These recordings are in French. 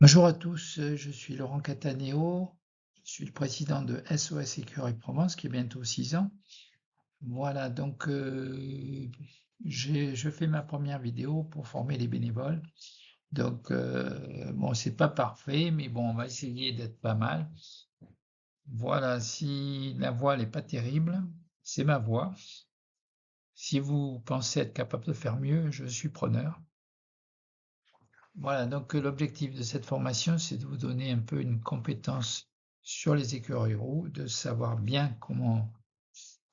Bonjour à tous, je suis Laurent Cataneo, je suis le président de SOS Écureuil Provence qui a bientôt 6 ans. Voilà donc je fais ma première vidéo pour former les bénévoles. Donc bon, c'est pas parfait, mais bon, on va essayer d'être pas mal. Voilà, si la voix n'est pas terrible, c'est ma voix. Si vous pensez être capable de faire mieux, je suis preneur. Voilà, donc l'objectif de cette formation, c'est de vous donner un peu une compétence sur les écureuils roux, de savoir bien comment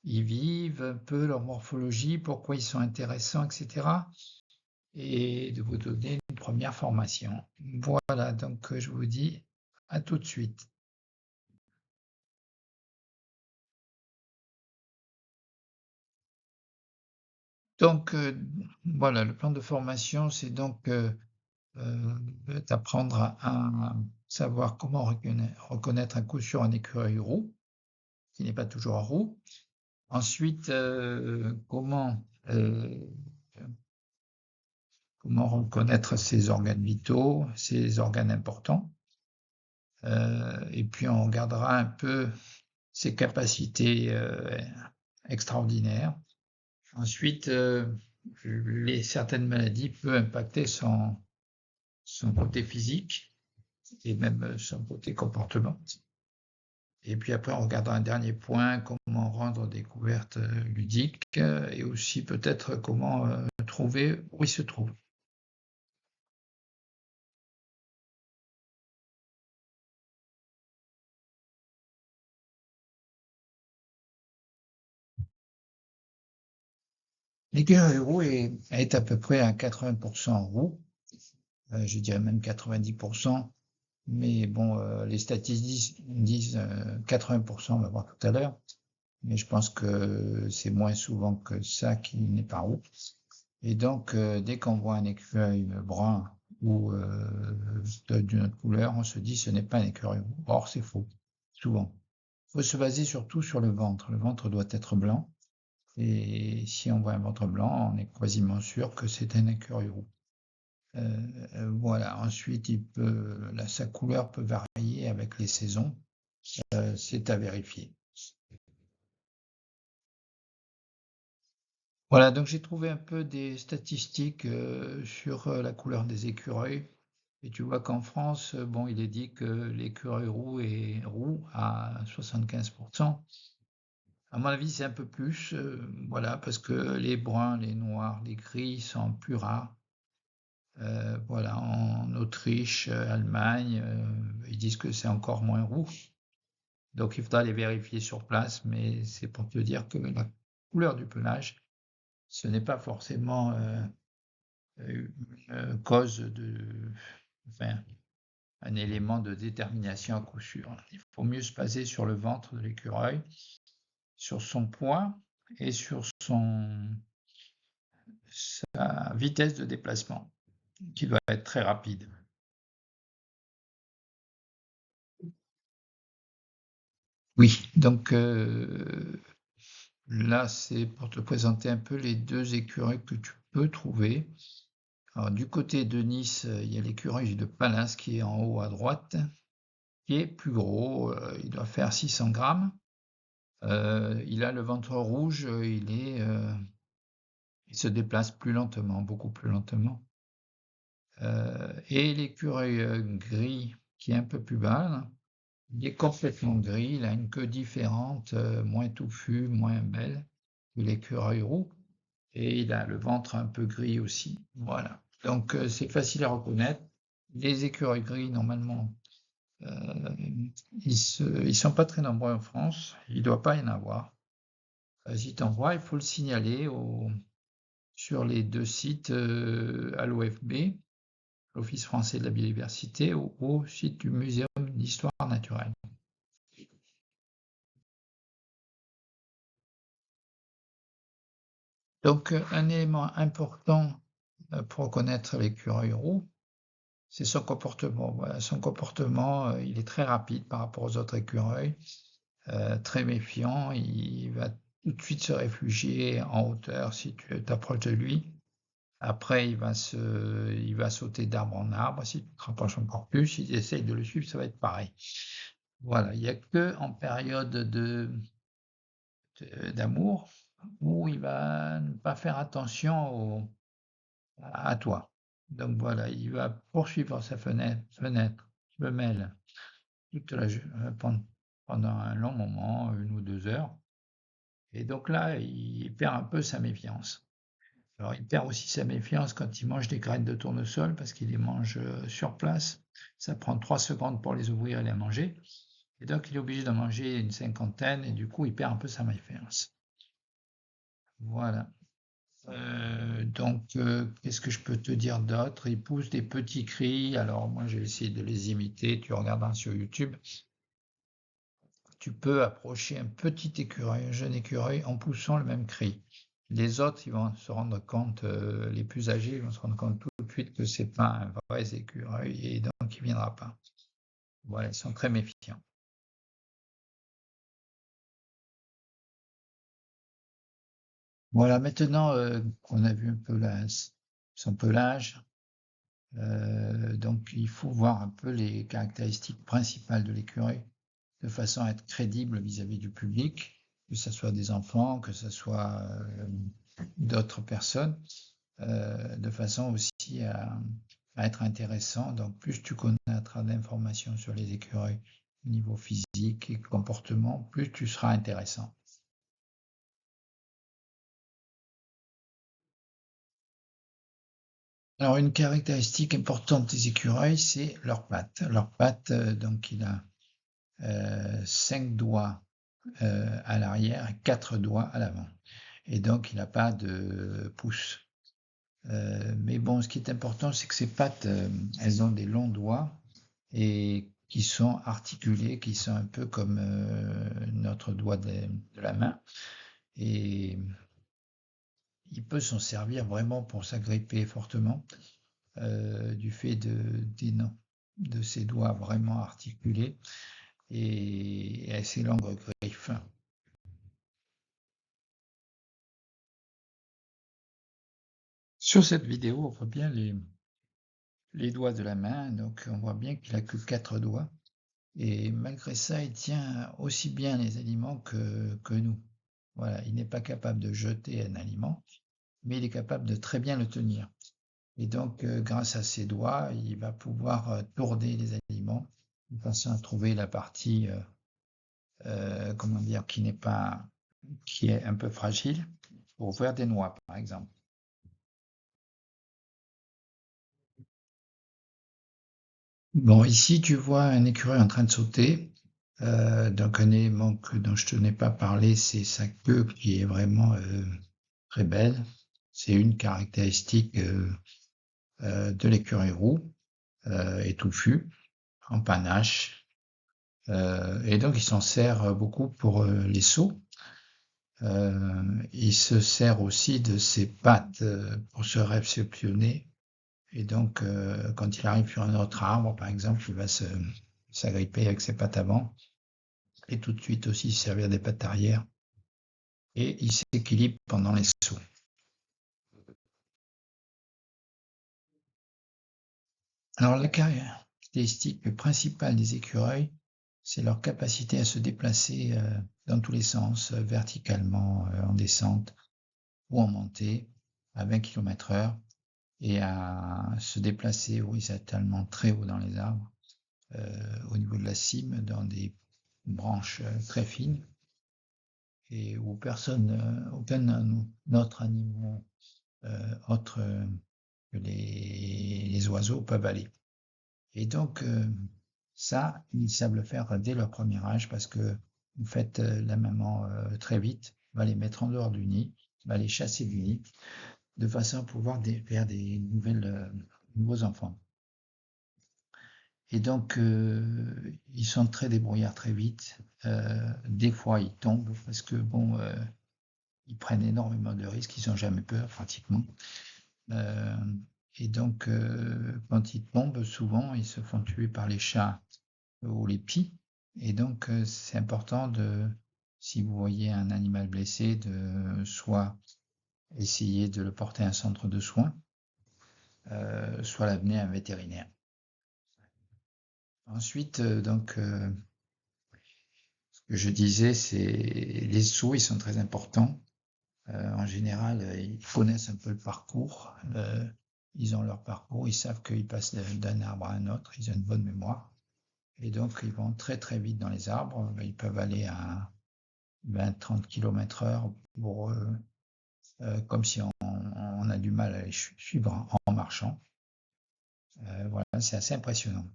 ils vivent, un peu leur morphologie, pourquoi ils sont intéressants, etc. Et de vous donner une première formation. Voilà, donc je vous dis à tout de suite. Donc voilà, le plan de formation, c'est donc euh, d'apprendre à savoir comment reconnaître à coup sûr un écureuil roux, qui n'est pas toujours roux. Ensuite, comment reconnaître ses organes vitaux, ses organes importants, et puis on regardera un peu ses capacités, extraordinaires. Ensuite, certaines maladies peuvent impacter son côté physique et même son côté comportement. Et puis après, on regardera un dernier point, comment rendre des couvertes ludiques et aussi peut-être comment trouver où il se trouve. L'écureuil roux est à peu près à 80% roux, je dirais même 90%, mais bon, les statistiques disent 80%, on va voir tout à l'heure, mais je pense que c'est moins souvent que ça qu'il n'est pas roux. Et donc, dès qu'on voit un écureuil brun ou d'une autre couleur, on se dit ce n'est pas un écureuil roux. Or, c'est faux, souvent. Il faut se baser surtout sur le ventre. Le ventre doit être blanc. Et si on voit un ventre blanc, on est quasiment sûr que c'est un écureuil roux. Voilà. Ensuite, sa couleur peut varier avec les saisons. C'est à vérifier. Voilà, donc j'ai trouvé un peu des statistiques sur la couleur des écureuils. Et tu vois qu'en France, bon, il est dit que l'écureuil roux est roux à 75%. À mon avis, c'est un peu plus, voilà, parce que les bruns, les noirs, les gris sont plus rares. Voilà, en Autriche, Allemagne, ils disent que c'est encore moins roux. Donc il faudra les vérifier sur place, mais c'est pour te dire que la couleur du pelage, ce n'est pas forcément une cause enfin, un élément de détermination à coup sûr. Il faut mieux se baser sur le ventre de l'écureuil, sur son poids et sur sa vitesse de déplacement, qui doit être très rapide. Oui, donc là, c'est pour te présenter un peu les deux écureuils que tu peux trouver. Alors, du côté de Nice, il y a l'écureuil de Pallas qui est en haut à droite, qui est plus gros, il doit faire 600 grammes. Il a le ventre rouge, il se déplace plus lentement, beaucoup plus lentement. Et l'écureuil gris qui est un peu plus bas, là, il est complètement gris, il a une queue différente, moins touffue, moins belle que l'écureuil roux, et il a le ventre un peu gris aussi. Voilà. Donc c'est facile à reconnaître. Les écureuils gris, normalement, ils sont pas très nombreux en France. Il ne doit pas y en avoir. Si tu en vois, il faut le signaler sur les deux sites à l'OFB, l'Office français de la biodiversité, ou au site du Muséum d'histoire naturelle. Donc, un élément important pour reconnaître l'écureuil roux, c'est son comportement. Voilà, son comportement, il est très rapide par rapport aux autres écureuils, très méfiant. Il va tout de suite se réfugier en hauteur si tu t'approches de lui. Après, il va sauter d'arbre en arbre. Si tu te rapproches encore plus, s'il essaye de le suivre, ça va être pareil. Voilà, il n'y a que en période d'amour où il va ne pas faire attention à toi. Donc voilà, il va poursuivre sa femelle pendant un long moment, 1 ou 2 heures. Et donc là, il perd un peu sa méfiance. Alors, il perd aussi sa méfiance quand il mange des graines de tournesol parce qu'il les mange sur place. Ça prend 3 secondes pour les ouvrir et les manger. Et donc, il est obligé d'en manger une cinquantaine et du coup, il perd un peu sa méfiance. Voilà. Donc, qu'est-ce que je peux te dire d'autre? Il pousse des petits cris. Alors, moi, j'ai essayé de les imiter. Tu regarderas sur YouTube. Tu peux approcher un petit écureuil, un jeune écureuil, en poussant le même cri. Les autres, ils vont se rendre compte, les plus âgés, ils vont se rendre compte tout de suite que c'est pas un vrai écureuil et donc il viendra pas. Voilà, ils sont très méfiants. Voilà, maintenant qu'on a vu un peu son pelage, donc il faut voir un peu les caractéristiques principales de l'écureuil de façon à être crédible vis-à-vis du public, que ce soit des enfants, que ce soit d'autres personnes, de façon aussi à être intéressant. Donc plus tu connaîtras d'informations sur les écureuils au niveau physique et comportement, plus tu seras intéressant. Alors une caractéristique importante des écureuils, c'est leurs pattes. Leurs pattes, donc il a 5 doigts à l'arrière et 4 doigts à l'avant. Et donc il n'a pas de pouce. Mais bon, ce qui est important, c'est que ces pattes, elles ont des longs doigts et qui sont articulés, qui sont un peu comme notre doigt de la main. Et il peut s'en servir vraiment pour s'agripper fortement du fait de ses doigts vraiment articulés et ses longues griffes. Sur cette vidéo, on voit bien les doigts de la main, donc on voit bien qu'il a que 4 doigts. Et malgré ça, il tient aussi bien les aliments que nous. Voilà, il n'est pas capable de jeter un aliment, mais il est capable de très bien le tenir. Et donc, grâce à ses doigts, il va pouvoir tourner les aliments de façon à trouver la partie, comment dire, qui est un peu fragile, pour faire des noix, par exemple. Bon, ici, tu vois un écureuil en train de sauter. Donc, un élément dont je te n'ai pas parlé, c'est sa queue qui est vraiment très belle. C'est une caractéristique de l'écureuil roux et touffu, en panache. Et donc, il s'en sert beaucoup pour les sauts. Il se sert aussi de ses pattes pour se réceptionner. Et donc, quand il arrive sur un autre arbre, par exemple, il va s'agripper avec ses pattes avant et tout de suite aussi servir des pattes arrière. Et il s'équilibre pendant les sauts. Alors, la caractéristique principale des écureuils, c'est leur capacité à se déplacer dans tous les sens, verticalement, en descente ou en montée, à 20 km/h, et à se déplacer horizontalement très haut dans les arbres, au niveau de la cime, dans des branches très fines, et où aucun autre animal autre que les oiseaux peuvent aller. Et donc, ça, ils savent le faire dès leur premier âge parce que, en fait, la maman, très vite, va les mettre en dehors du nid, va les chasser du nid, de façon à pouvoir faire des nouveaux enfants. Et donc, ils sont très débrouillards très vite. Des fois, ils tombent parce que, bon, ils prennent énormément de risques, ils n'ont jamais peur pratiquement. Euh, et donc, quand ils tombent, souvent, ils se font tuer par les chats ou les pies. Et donc, c'est important si vous voyez un animal blessé, de soit essayer de le porter à un centre de soins soit l'amener à un vétérinaire. Ensuite, donc, ce que je disais, c'est les sauts, ils sont très importants. En général, ils connaissent un peu le parcours. Ils ont leur parcours, ils savent qu'ils passent d'un arbre à un autre, ils ont une bonne mémoire. Et donc, ils vont très très vite dans les arbres. Ils peuvent aller à 20-30 km/h pour comme si on a du mal à les suivre en marchant. Voilà, c'est assez impressionnant.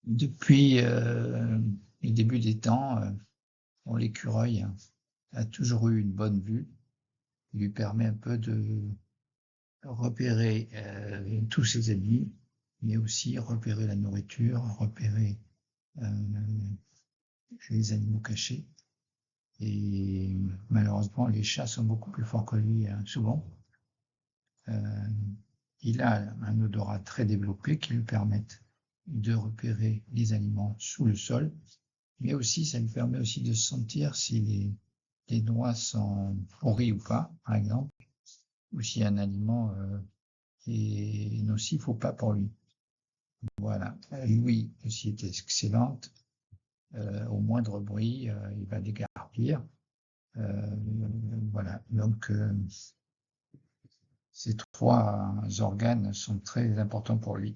Depuis le début des temps, l'écureuil a toujours eu une bonne vue. Il lui permet un peu de repérer tous ses ennemis, mais aussi repérer la nourriture, repérer les animaux cachés. Et malheureusement, les chats sont beaucoup plus forts que lui, souvent. Il a un odorat très développé qui lui permet de repérer les aliments sous le sol, mais aussi ça lui permet aussi de sentir si les noix sont pourries ou pas, par exemple, ou si un aliment est nocif ou pas pour lui. Voilà. L'ouïe aussi est excellente. Au moindre bruit, il va dégarpir. Voilà. Donc, ces trois organes sont très importants pour lui.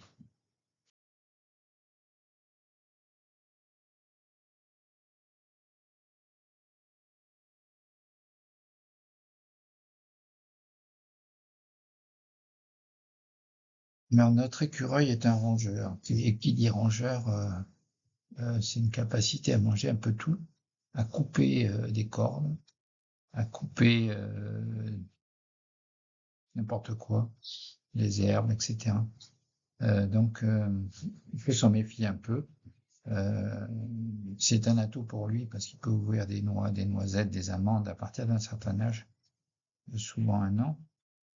Mais notre écureuil est un rongeur. Et qui dit rongeur, c'est une capacité à manger un peu tout, à couper des cordes, à couper n'importe quoi, les herbes, etc. Donc, il faut s'en méfier un peu. C'est un atout pour lui parce qu'il peut ouvrir des noix, des noisettes, des amandes à partir d'un certain âge, souvent 1 an.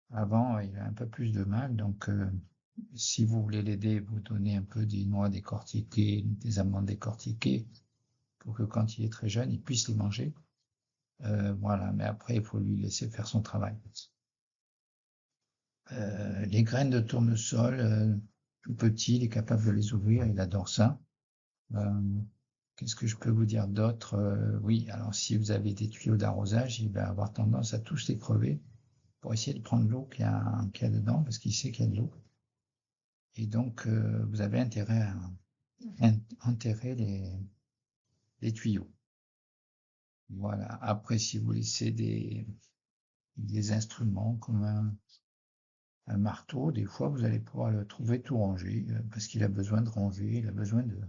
Avant, il a un peu plus de mal, donc si vous voulez l'aider, vous donnez un peu des noix décortiquées, des amandes décortiquées, pour que quand il est très jeune, il puisse les manger. Voilà, mais après, il faut lui laisser faire son travail. Les graines de tournesol, tout petit, il est capable de les ouvrir, il adore ça. Qu'est-ce que je peux vous dire d'autre? Oui, alors si vous avez des tuyaux d'arrosage, il va avoir tendance à tous les crever pour essayer de prendre l'eau qu'il y a dedans, parce qu'il sait qu'il y a de l'eau. Et donc, vous avez intérêt à enterrer les tuyaux. Voilà. Après, si vous laissez des instruments comme un marteau, des fois, vous allez pouvoir le trouver tout rangé, parce qu'il a besoin de ranger, il a besoin de...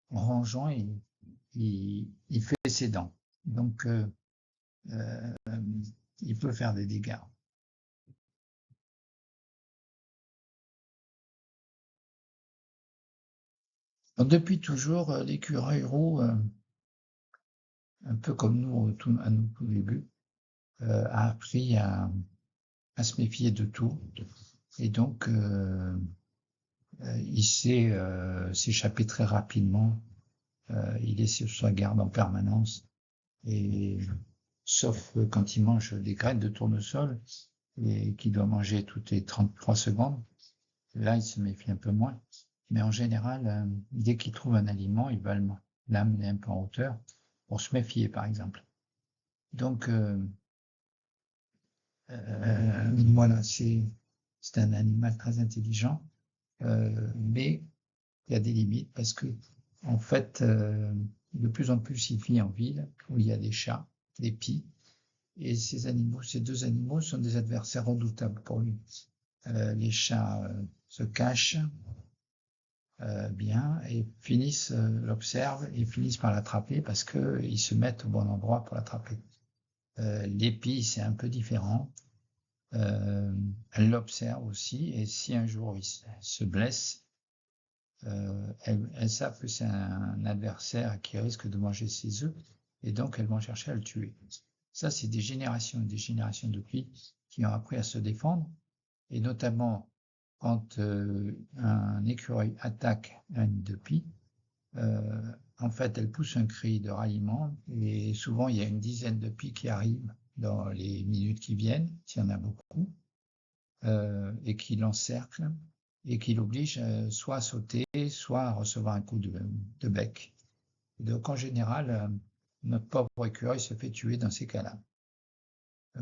En rangeant, il fait ses dents. Donc, euh, il peut faire des dégâts. Donc, depuis toujours, l'écureuil roux, un peu comme nous, à nous tout début, a appris à se méfier de tout. Et donc, il sait s'échapper très rapidement. Il est sur sa garde en permanence. Et sauf quand il mange des graines de tournesol et qu'il doit manger toutes les 33 secondes, là, il se méfie un peu moins. Mais en général, dès qu'il trouve un aliment, il va l'amener un peu en hauteur pour se méfier, par exemple. Donc, voilà, c'est un animal très intelligent, mais il y a des limites parce que, en fait, de plus en plus, il vit en ville où il y a des chats, des pies, et ces deux animaux sont des adversaires redoutables pour lui. Les chats se cachent bien et l'observent et finissent par l'attraper parce qu'ils se mettent au bon endroit pour l'attraper. Les pies, c'est un peu différent. Elles l'observent aussi et si un jour il se blesse, elles savent que c'est un adversaire qui risque de manger ses œufs et donc elles vont chercher à le tuer. Ça, c'est des générations et des générations de pie qui ont appris à se défendre, et notamment quand un écureuil attaque un nid de pie, en fait, elle pousse un cri de ralliement, et souvent il y a une dizaine de pies qui arrivent dans les minutes qui viennent, s'il y en a beaucoup, et qui l'encerclent et qui l'obligent soit à sauter, soit à recevoir un coup de bec. Donc en général, notre pauvre écureuil se fait tuer dans ces cas-là.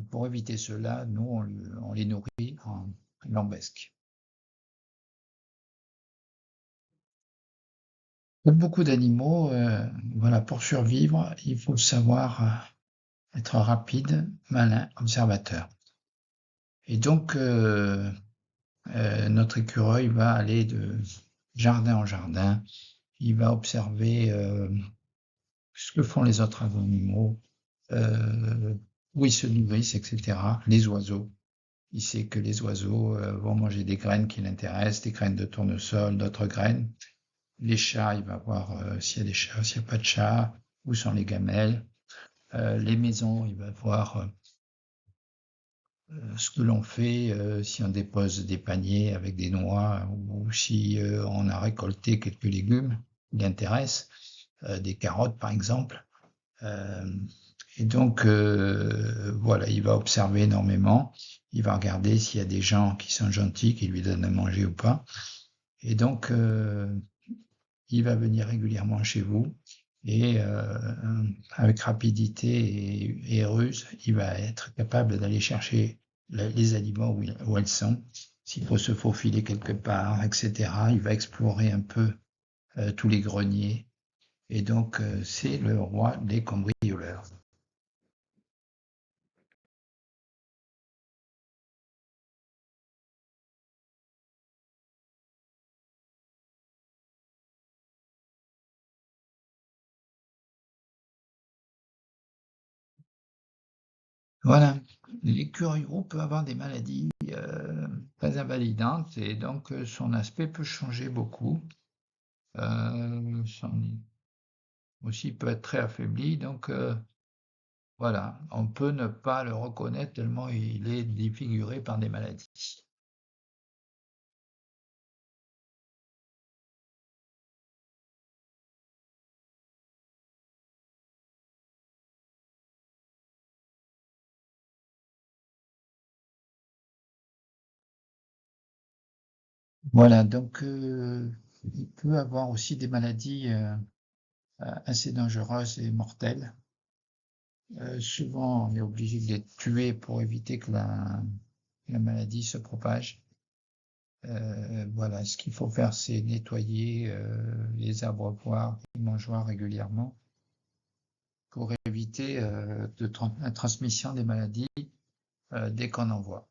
Pour éviter cela, nous, on les nourrit en lambesque. Comme beaucoup d'animaux, voilà, pour survivre, il faut savoir être rapide, malin, observateur. Et donc, notre écureuil va aller de jardin en jardin, il va observer ce que font les autres animaux, où ils se nourrissent, etc. Les oiseaux. Il sait que les oiseaux vont manger des graines qui l'intéressent, des graines de tournesol, d'autres graines. Les chats, il va voir s'il y a des chats, s'il n'y a pas de chats, où sont les gamelles. Les maisons, il va voir ce que l'on fait, si on dépose des paniers avec des noix ou si on a récolté quelques légumes qui l'intéressent, des carottes par exemple. Et donc, voilà, il va observer énormément, il va regarder s'il y a des gens qui sont gentils, qui lui donnent à manger ou pas. Et donc, il va venir régulièrement chez vous et avec rapidité et ruse, il va être capable d'aller chercher les aliments où elles sont. S'il faut se faufiler quelque part, etc., il va explorer un peu tous les greniers. Et donc, c'est le roi des cambrioleurs. Voilà, l'écureuil roux peut avoir des maladies très invalidantes et donc son aspect peut changer beaucoup. Son aussi peut être très affaibli, donc voilà, on peut ne pas le reconnaître tellement il est défiguré par des maladies. Voilà, donc il peut avoir aussi des maladies assez dangereuses et mortelles. Souvent, on est obligé de les tuer pour éviter que la maladie se propage. Voilà, ce qu'il faut faire, c'est nettoyer les abreuvoirs, les mangeoires régulièrement pour éviter la transmission des maladies dès qu'on en voit.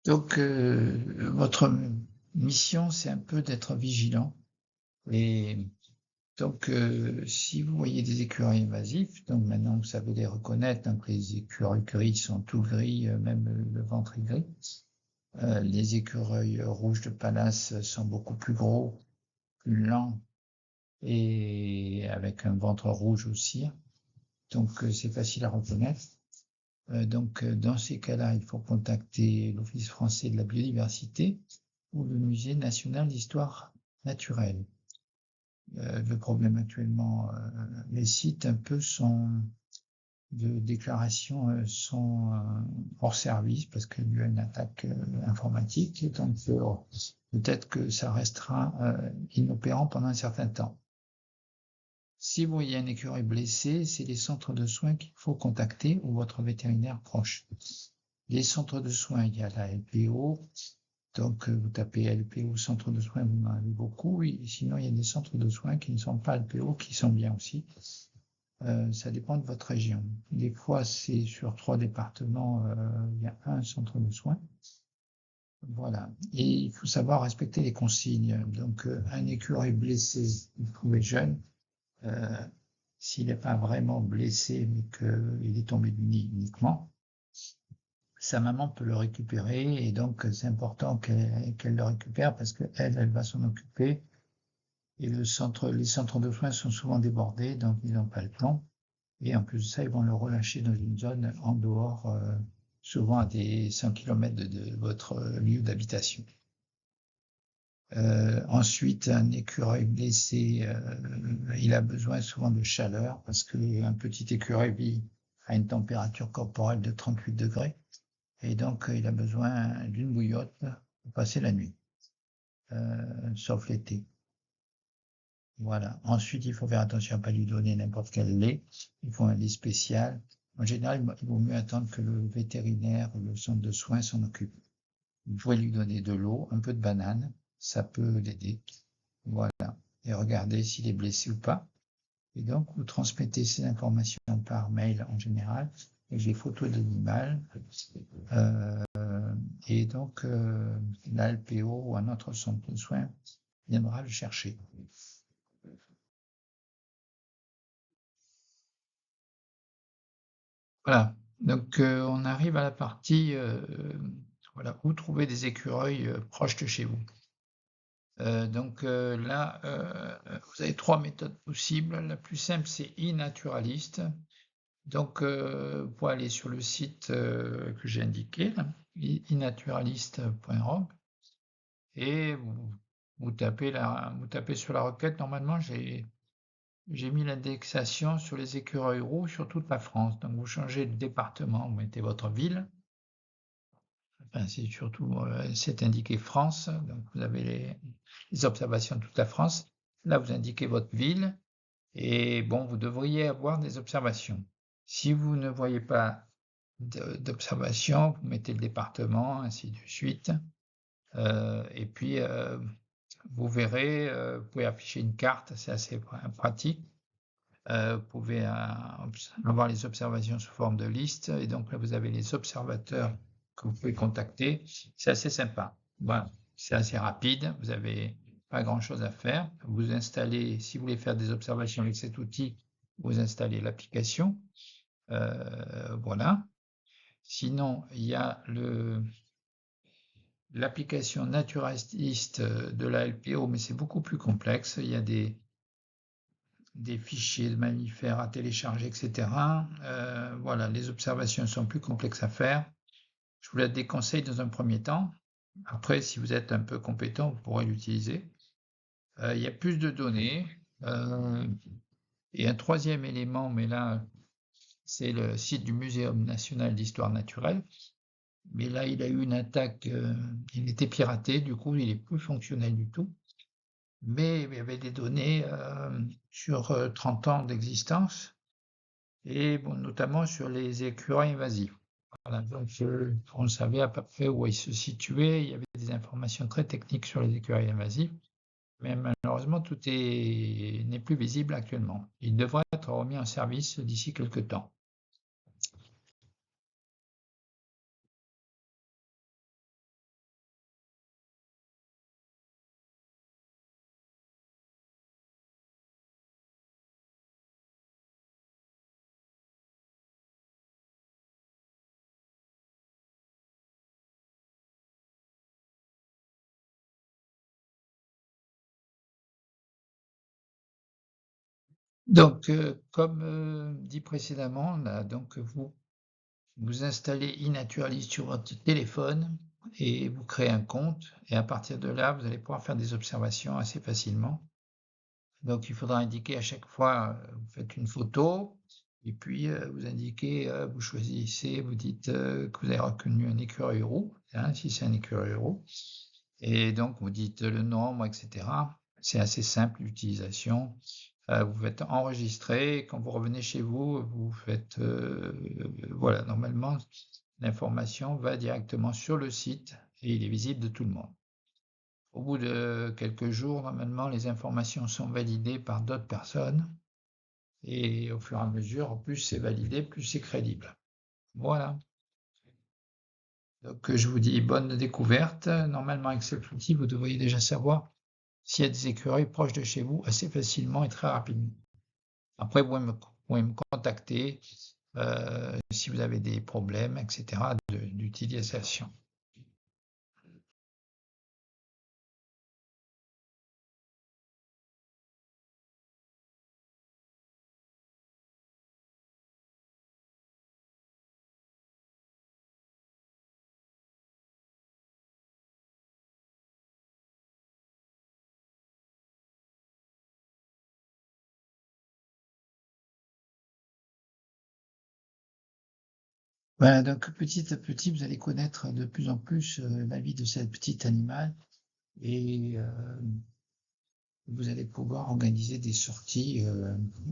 Donc, votre mission, c'est un peu d'être vigilant. Et donc, si vous voyez des écureuils invasifs, donc maintenant vous savez les reconnaître, donc les écureuils gris sont tout gris, même le ventre est gris. Les écureuils rouges de Pallas sont beaucoup plus gros, plus lents et avec un ventre rouge aussi. Donc, c'est facile à reconnaître. Donc, dans ces cas-là, il faut contacter l'Office français de la biodiversité ou le Musée national d'histoire naturelle. Le problème actuellement, les sites un peu de déclaration sont hors service parce qu'il y a eu une attaque informatique, donc peut-être que ça restera inopérant pendant un certain temps. Si vous voyez un écureuil blessé, c'est les centres de soins qu'il faut contacter ou votre vétérinaire proche. Les centres de soins, il y a la LPO, donc vous tapez LPO, centre de soins, vous en avez beaucoup, et sinon il y a des centres de soins qui ne sont pas LPO, qui sont bien aussi. Ça dépend de votre région. Des fois, c'est sur 3 départements, il y a un centre de soins. Voilà. Et il faut savoir respecter les consignes. Donc, un écureuil blessé, vous trouvez jeune, s'il n'est pas vraiment blessé, mais qu'il est tombé du nid uniquement, sa maman peut le récupérer et donc c'est important qu'elle le récupère parce qu'elle va s'en occuper. Et les centres de soins sont souvent débordés, donc ils n'ont pas le temps. Et en plus de ça, ils vont le relâcher dans une zone en dehors, souvent à des 100 km de votre lieu d'habitation. Ensuite, un écureuil blessé, il a besoin souvent de chaleur parce qu'un petit écureuil vit à une température corporelle de 38 degrés et donc il a besoin d'une bouillotte pour passer la nuit, sauf l'été. Voilà. Ensuite, il faut faire attention à ne pas lui donner n'importe quel lait. Il faut un lait spécial. En général, il vaut mieux attendre que le vétérinaire ou le centre de soins s'en occupe. Vous pouvez lui donner de l'eau, un peu de banane, ça peut l'aider. Voilà. Et regardez s'il est blessé ou pas. Et donc, vous transmettez ces informations par mail en général, avec des photos de l'animal. Et donc, la LPO ou un autre centre de soins viendra le chercher. Voilà, donc on arrive à la partie voilà, où trouver des écureuils proches de chez vous. Donc là, vous avez 3 méthodes possibles. La plus simple, c'est iNaturalist. Donc vous pouvez aller sur le site que j'ai indiqué, là, inaturalist.org, et vous tapez sur la requête. Normalement, j'ai mis l'indexation sur les écureuils roux sur toute la France. Donc vous changez de département, vous mettez votre ville. Enfin, c'est surtout, c'est indiqué France, donc vous avez les observations de toute la France. Là, vous indiquez votre ville et bon, vous devriez avoir des observations. Si vous ne voyez pas d'observations, vous mettez le département, ainsi de suite. Et puis, vous verrez, vous pouvez afficher une carte, c'est assez pratique. Vous pouvez avoir les observations sous forme de liste et donc là, vous avez les observateurs que vous pouvez contacter. C'est assez sympa. Voilà, c'est assez rapide, vous n'avez pas grand-chose à faire. Vous installez, si vous voulez faire des observations avec cet outil, vous installez l'application. Voilà. Sinon, il y a l'application Naturalist de la LPO, mais c'est beaucoup plus complexe. Il y a des fichiers de mammifères à télécharger, etc. Voilà, les observations sont plus complexes à faire. Je vous la déconseille dans un premier temps. Après, si vous êtes un peu compétent, vous pourrez l'utiliser. Il y a plus de données. Et un troisième élément, mais là, c'est le site du Muséum national d'histoire naturelle. Mais là, il a eu une attaque, il était piraté, du coup, il est plus fonctionnel du tout. Mais il y avait des données sur 30 ans d'existence, et bon, notamment sur les écureuils invasifs. Voilà, donc on savait à peu près où ils se situaient, il y avait des informations très techniques sur les écureuils invasifs, mais malheureusement tout n'est plus visible actuellement. Il devrait être remis en service d'ici quelques temps. Donc, comme dit précédemment, là, donc vous installez iNaturalist sur votre téléphone et vous créez un compte, et à partir de là, vous allez pouvoir faire des observations assez facilement. Donc, il faudra indiquer à chaque fois, vous faites une photo, et puis vous indiquez, vous choisissez, vous dites que vous avez reconnu un écureuil roux, hein, si c'est un écureuil roux, et donc vous dites le nombre, etc. C'est assez simple l'utilisation. Vous faites enregistrer, et quand vous revenez chez vous, vous faites, voilà, normalement, l'information va directement sur le site et il est visible de tout le monde. Au bout de quelques jours, normalement, les informations sont validées par d'autres personnes et au fur et à mesure, plus c'est validé, plus c'est crédible. Voilà. Donc, je vous dis bonne découverte. Normalement, avec cet outil, vous devriez déjà savoir s'il y a des écureuils proches de chez vous assez facilement et très rapidement. Après, vous pouvez me contacter si vous avez des problèmes, etc., d'utilisation. Voilà, donc petit à petit, vous allez connaître de plus en plus la vie de cette petite animal et vous allez pouvoir organiser des sorties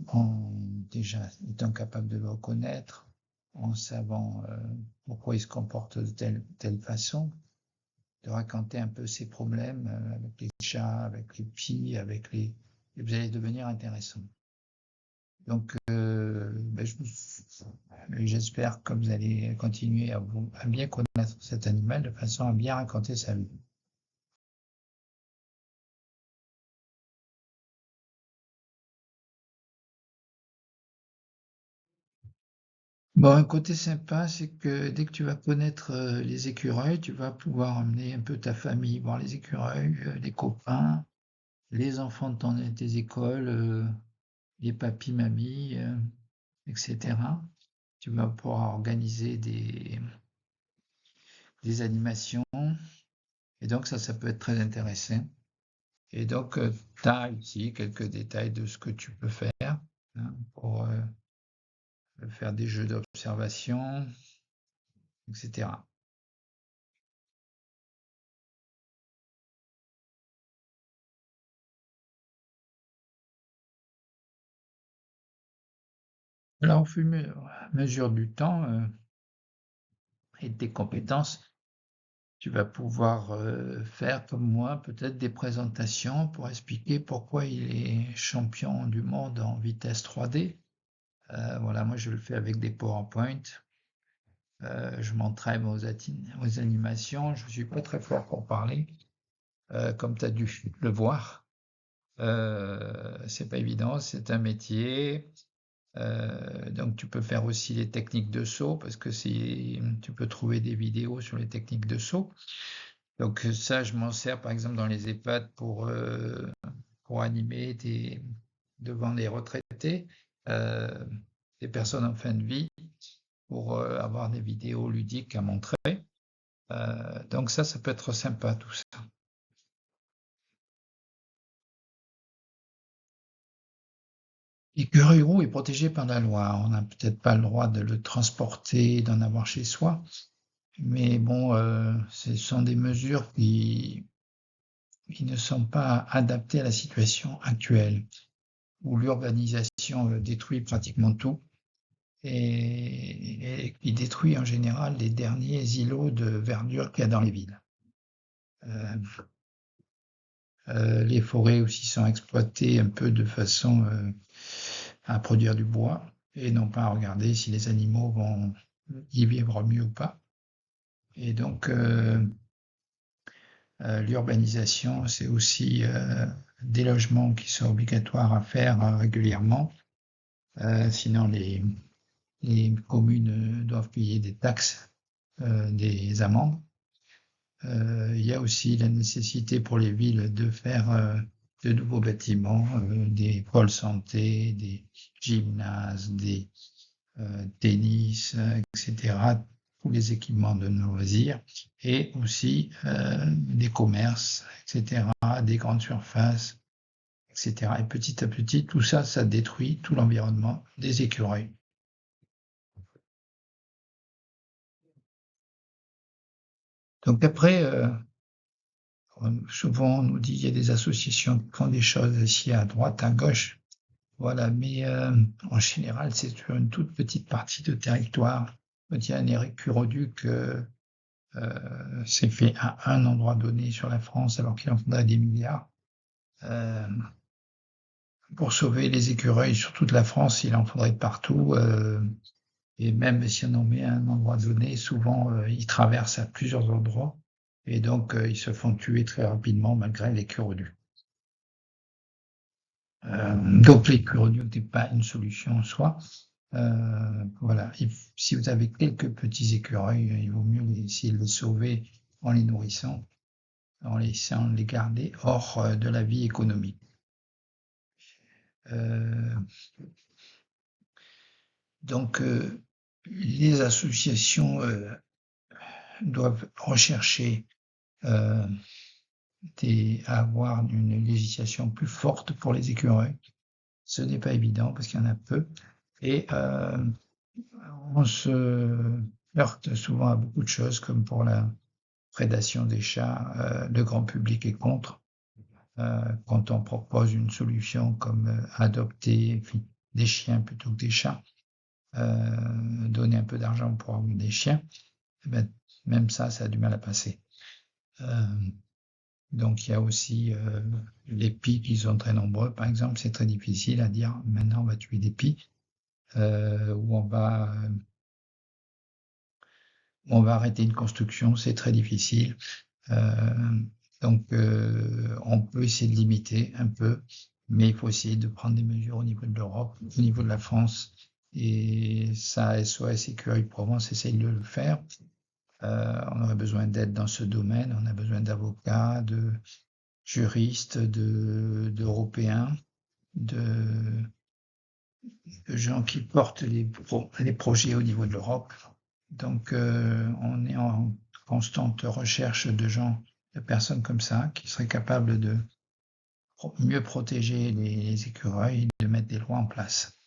en déjà étant capable de le reconnaître, en savant pourquoi il se comporte de telle façon, de raconter un peu ses problèmes avec les chats, avec les petits, et vous allez devenir intéressant. Donc, j'espère que vous allez continuer à bien connaître cet animal de façon à bien raconter sa vie. Bon, un côté sympa, c'est que dès que tu vas connaître les écureuils, tu vas pouvoir emmener un peu ta famille voir les écureuils, les copains, les enfants de tes écoles, les papis, mamies, etc. Tu vas pouvoir organiser des animations, et donc ça peut être très intéressant. Et donc, tu as ici quelques détails de ce que tu peux faire hein, pour faire des jeux d'observation, etc. Alors, au fur et à mesure du temps et de tes compétences, tu vas pouvoir faire comme moi, peut-être des présentations pour expliquer pourquoi il est champion du monde en vitesse 3D. Voilà, moi je le fais avec des PowerPoint. Je m'entraîne aux animations. Je ne suis pas très fort pour parler, comme tu as dû le voir. C'est pas évident, c'est un métier. Donc tu peux faire aussi les techniques de saut parce que tu peux trouver des vidéos sur les techniques de saut. Donc ça, je m'en sers par exemple dans les EHPAD pour animer devant les retraités, euh, des personnes en fin de vie, pour avoir des vidéos ludiques à montrer. Donc ça peut être sympa tout ça. L'écureuil roux est protégé par la loi. On n'a peut-être pas le droit de le transporter, d'en avoir chez soi. Mais bon, ce sont des mesures qui ne sont pas adaptées à la situation actuelle, où l'urbanisation détruit pratiquement tout et qui détruit en général les derniers îlots de verdure qu'il y a dans les villes. Les forêts aussi sont exploitées un peu de façon à produire du bois et non pas à regarder si les animaux vont y vivre mieux ou pas. Et donc, l'urbanisation, c'est aussi des logements qui sont obligatoires à faire régulièrement. Sinon, les communes doivent payer des taxes, des amendes. Il y a aussi la nécessité pour les villes de faire de nouveaux bâtiments, des pôles santé, des gymnases, des tennis, etc., tous les équipements de loisirs, et aussi des commerces, etc., des grandes surfaces, etc. Et petit à petit, tout ça, ça détruit tout l'environnement des écureuils. Donc après, souvent on nous dit qu'il y a des associations qui font des choses ici à droite, à gauche, voilà, mais en général, c'est sur une toute petite partie de territoire. Il y a un écuroduc c'est fait à un endroit donné sur la France alors qu'il en faudrait des milliards. Pour sauver les écureuils sur toute la France, il en faudrait partout. Et même si on en met à un endroit donné, souvent ils traversent à plusieurs endroits et donc ils se font tuer très rapidement malgré l'écuroduc. Donc l'écuroduc n'est pas une solution en soi. Voilà. Si vous avez quelques petits écureuils, il vaut mieux essayer de les sauver en les nourrissant, en laissant les garder hors de la vie économique. Donc, les associations doivent rechercher à avoir une législation plus forte pour les écureuils. Ce n'est pas évident parce qu'il y en a peu. Et on se heurte souvent à beaucoup de choses, comme pour la prédation des chats. Le grand public est contre. Quand on propose une solution comme adopter des chiens plutôt que des chats, donner un peu d'argent pour avoir des chiens, ben, même ça a du mal à passer. Donc il y a aussi les pies qui sont très nombreux. Par exemple, c'est très difficile à dire maintenant on va tuer des pies ou on va arrêter une construction, c'est très difficile. Donc on peut essayer de limiter un peu, mais il faut essayer de prendre des mesures au niveau de l'Europe, au niveau de la France, et ça, SOS Écureuils Provence essaye de le faire. On aurait besoin d'aide dans ce domaine, on a besoin d'avocats, de juristes, d'Européens, de gens qui portent les projets au niveau de l'Europe. Donc on est en constante recherche de personnes comme ça, qui seraient capables de mieux protéger les écureuils et de mettre des lois en place.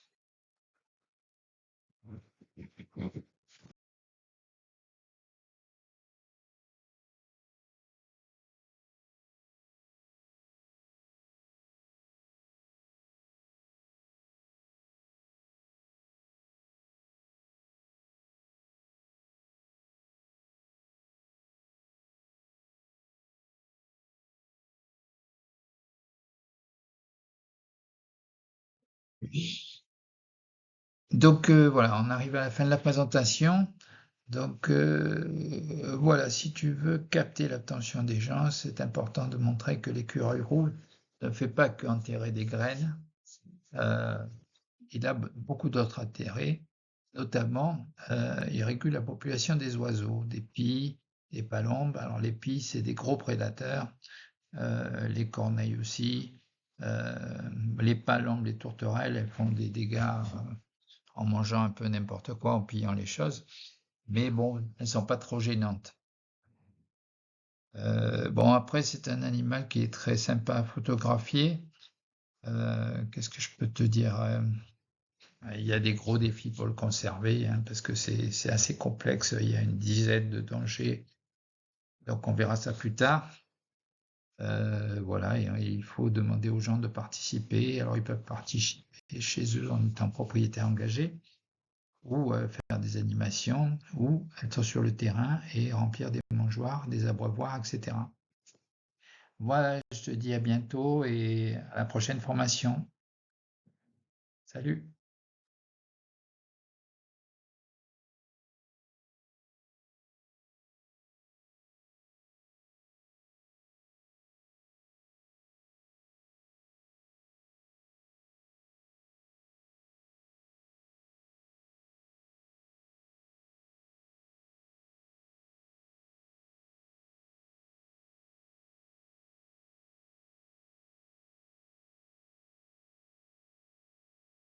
Donc voilà, on arrive à la fin de la présentation. Donc voilà, si tu veux capter l'attention des gens, c'est important de montrer que l'écureuil rouge ne fait pas qu'enterrer des graines. Il a beaucoup d'autres intérêts, notamment il régule la population des oiseaux, des pies, des palombes. Alors les pies, c'est des gros prédateurs, les corneilles aussi, les palombes, les tourterelles, elles font des dégâts en mangeant un peu n'importe quoi, en pillant les choses, mais bon, elles sont pas trop gênantes. Bon, après, c'est un animal qui est très sympa à photographier. Qu'est-ce que je peux te dire? Il y a des gros défis pour le conserver, hein, parce que c'est assez complexe. Il y a une dizaine de dangers. Donc, on verra ça plus tard. Voilà, et il faut demander aux gens de participer. Alors, ils peuvent participer chez eux en étant propriétaires engagés, ou faire des animations, ou être sur le terrain et remplir des mangeoires, des abreuvoirs, etc. Voilà, je te dis à bientôt et à la prochaine formation. Salut!